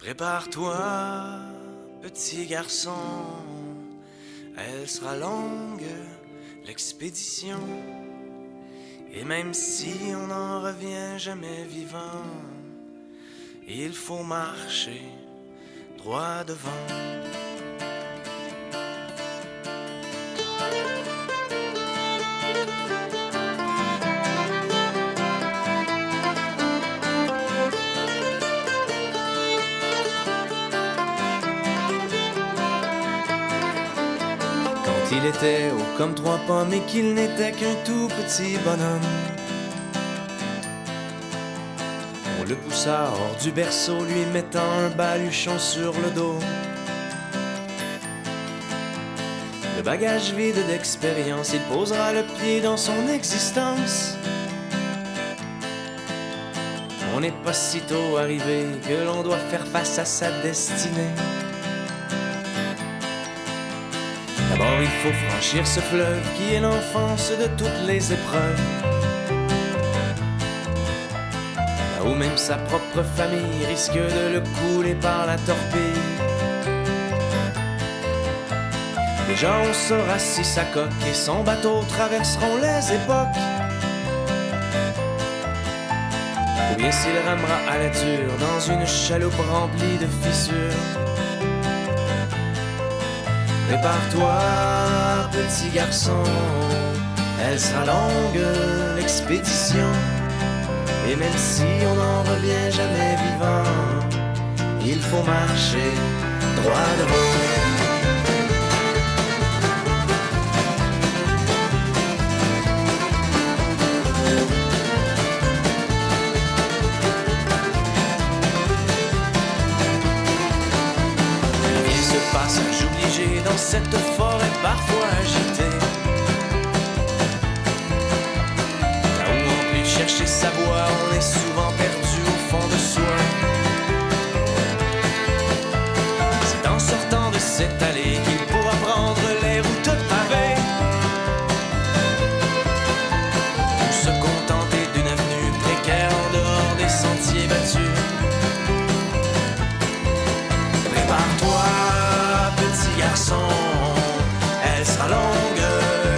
Prépare-toi, petit garçon, elle sera longue, l'expédition. Et même si on n'en revient jamais vivant, il faut marcher droit devant. Il était haut comme 3 pommes et qu'il n'était qu'un tout petit bonhomme. On le poussa hors du berceau, lui mettant un baluchon sur le dos. Le bagage vide d'expérience, il posera le pied dans son existence. On n'est pas si tôt arrivé que l'on doit faire face à sa destinée. D'abord il faut franchir ce fleuve qui est l'enfance de toutes les épreuves, là où même sa propre famille risque de le couler par la torpille. Déjà on saura si sa coque et son bateau traverseront les époques, ou bien s'il ramera à la dure dans une chaloupe remplie de fissures. Prépare-toi, petit garçon, elle sera longue, l'expédition. Et même si on n'en revient jamais vivant, il faut marcher droit devant. Passage obligé dans cette forêt parfois agitée, là où on peut chercher sa voie, on est souvent perdu au fond de soi. C'est en sortant de cette allée qu'il pourra prendre les routes pavées, ou se contenter d'une avenue précaire en dehors des sentiers battus. Prépare-toi, petit garçon, elle sera longue,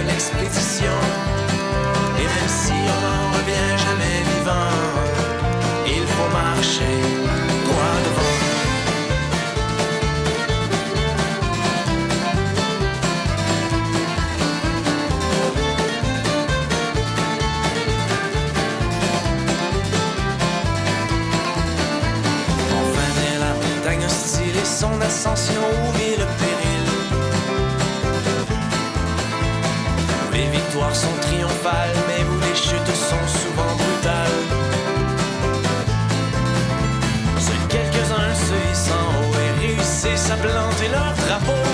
l'expédition. Et même si on n'en revient jamais vivant, il faut marcher droit devant. Enfin vient la montagne hostile et son ascension où vit le péril. Les victoires sont triomphales, mais où les chutes sont souvent brutales. Seuls quelques-uns se hissent en haut et réussissent à planter leur drapeau.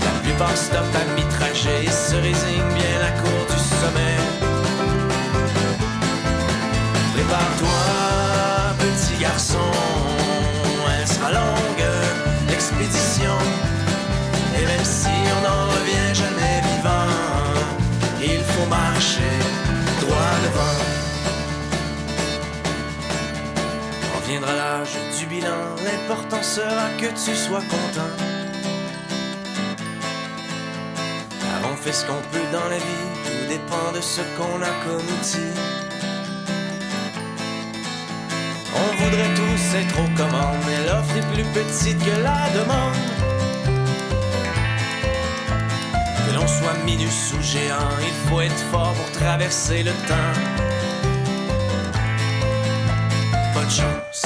La plupart stoppent à mi-trajet et se résignent bien à court du sommet. Prépare-toi, petit garçon, elle sera longue, l'expédition. Et même si on n'en revient jamais vivant, il faut marcher droit devant. Quand viendra l'âge du bilan, l'important sera que tu sois content, car on fait ce qu'on peut dans la vie, tout dépend de ce qu'on a comme outil. On voudrait tous être aux commandes, mais l'offre est plus petite que la demande. Que l'on soit minus ou géant, il faut être fort pour traverser le temps. Bonne chance.